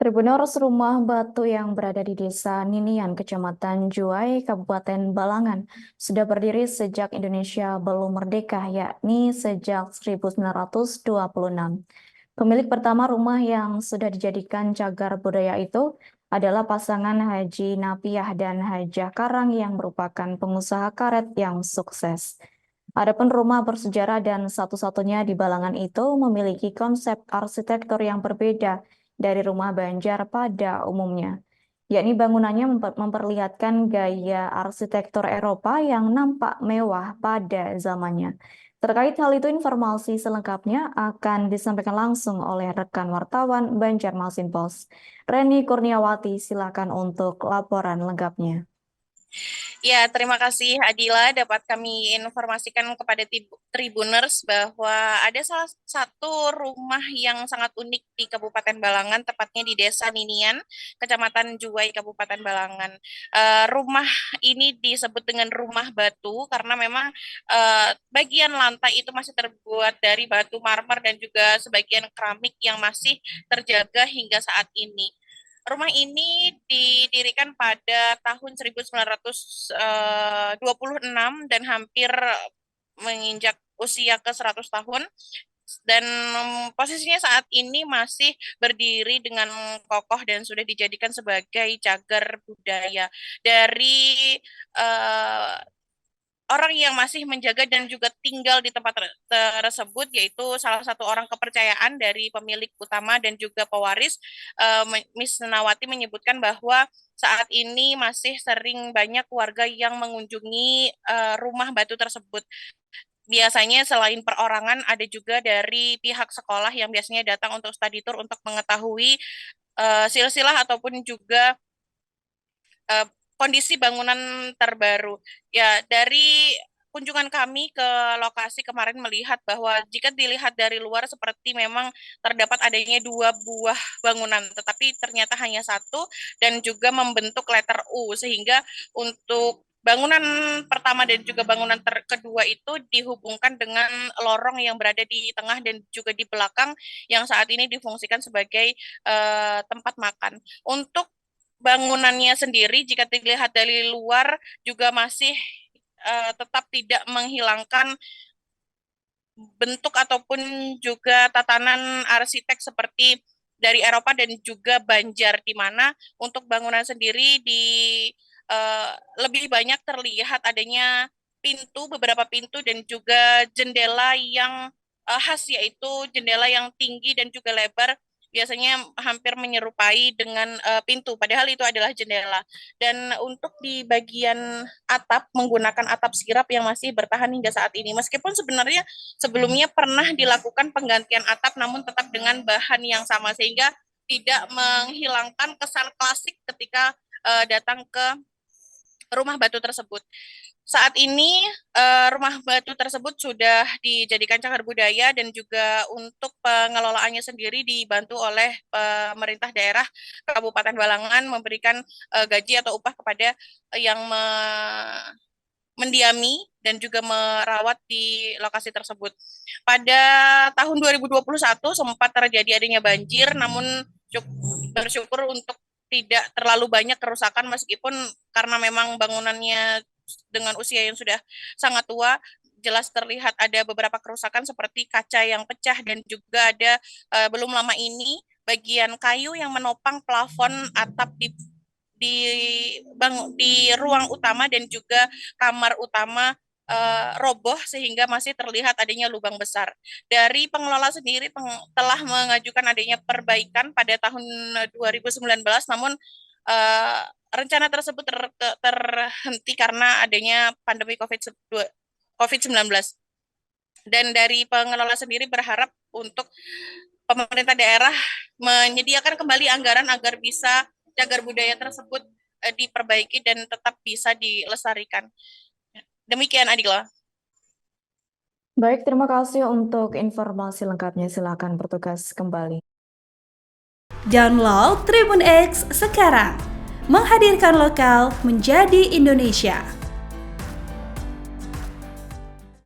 Tribuners rumah batu yang berada di Desa Ninian, Kecamatan Juai, Kabupaten Balangan, sudah berdiri sejak Indonesia belum merdeka, yakni sejak 1926. Pemilik pertama rumah yang sudah dijadikan cagar budaya itu adalah pasangan Haji Napiah dan Hajah Karang yang merupakan pengusaha karet yang sukses. Adapun rumah bersejarah dan satu-satunya di Balangan itu memiliki konsep arsitektur yang berbeda dari rumah Banjar pada umumnya, yakni bangunannya memperlihatkan gaya arsitektur Eropa yang nampak mewah pada zamannya. Terkait hal itu, informasi selengkapnya akan disampaikan langsung oleh rekan wartawan Banjarmasin Post, Reni Kurniawati. Silakan untuk laporan lengkapnya. Ya, terima kasih Adila. Dapat kami informasikan kepada Tribuners bahwa ada salah satu rumah yang sangat unik di Kabupaten Balangan, tepatnya di Desa Ninian, Kecamatan Juwai, Kabupaten Balangan. Rumah ini disebut dengan rumah batu karena memang bagian lantai itu masih terbuat dari batu marmer dan juga sebagian keramik yang masih terjaga hingga saat ini. Rumah ini didirikan pada tahun 1926 dan hampir menginjak usia ke 100 tahun dan posisinya saat ini masih berdiri dengan kokoh dan sudah dijadikan sebagai cagar budaya dari uh, orang yang masih menjaga dan juga tinggal di tempat tersebut, yaitu salah satu orang kepercayaan dari pemilik utama dan juga pewaris. Miss Nawati menyebutkan bahwa saat ini masih sering banyak warga yang mengunjungi rumah batu tersebut. Biasanya selain perorangan ada juga dari pihak sekolah yang biasanya datang untuk study tour untuk mengetahui silsilah ataupun juga eh, kondisi bangunan terbaru. Ya, dari kunjungan kami ke lokasi kemarin melihat bahwa jika dilihat dari luar seperti memang terdapat adanya dua buah bangunan, tetapi ternyata hanya satu dan juga membentuk letter U, sehingga untuk bangunan pertama dan juga bangunan kedua itu dihubungkan dengan lorong yang berada di tengah dan juga di belakang yang saat ini difungsikan sebagai tempat makan. Untuk bangunannya sendiri jika dilihat dari luar juga masih tetap tidak menghilangkan bentuk ataupun juga tatanan arsitek seperti dari Eropa dan juga Banjar, di mana untuk bangunan sendiri uh, lebih banyak terlihat adanya beberapa pintu dan juga jendela yang khas, yaitu jendela yang tinggi dan juga lebar, biasanya hampir menyerupai dengan pintu, padahal itu adalah jendela. Dan untuk di bagian atap menggunakan atap sirap yang masih bertahan hingga saat ini. Meskipun sebenarnya sebelumnya pernah dilakukan penggantian atap namun tetap dengan bahan yang sama sehingga tidak menghilangkan kesan klasik ketika datang ke rumah batu tersebut. Saat ini rumah batu tersebut sudah dijadikan cagar budaya dan juga untuk pengelolaannya sendiri dibantu oleh pemerintah daerah Kabupaten Balangan memberikan gaji atau upah kepada yang mendiami dan juga merawat di lokasi tersebut. Pada tahun 2021 sempat terjadi adanya banjir, namun bersyukur untuk tidak terlalu banyak kerusakan meskipun karena memang bangunannya dengan usia yang sudah sangat tua, jelas terlihat ada beberapa kerusakan seperti kaca yang pecah dan juga ada belum lama ini bagian kayu yang menopang plafon atap di di ruang utama dan juga kamar utama roboh sehingga masih terlihat adanya lubang besar. Dari pengelola sendiri telah mengajukan adanya perbaikan pada tahun 2019, namun rencana tersebut terhenti karena adanya pandemi COVID-19. Dan dari pengelola sendiri berharap untuk pemerintah daerah menyediakan kembali anggaran agar bisa cagar budaya tersebut diperbaiki dan tetap bisa dilestarikan. Demikian Adila. Baik, terima kasih untuk informasi lengkapnya. Silakan bertugas kembali. Download Tribun X sekarang, menghadirkan lokal menjadi Indonesia.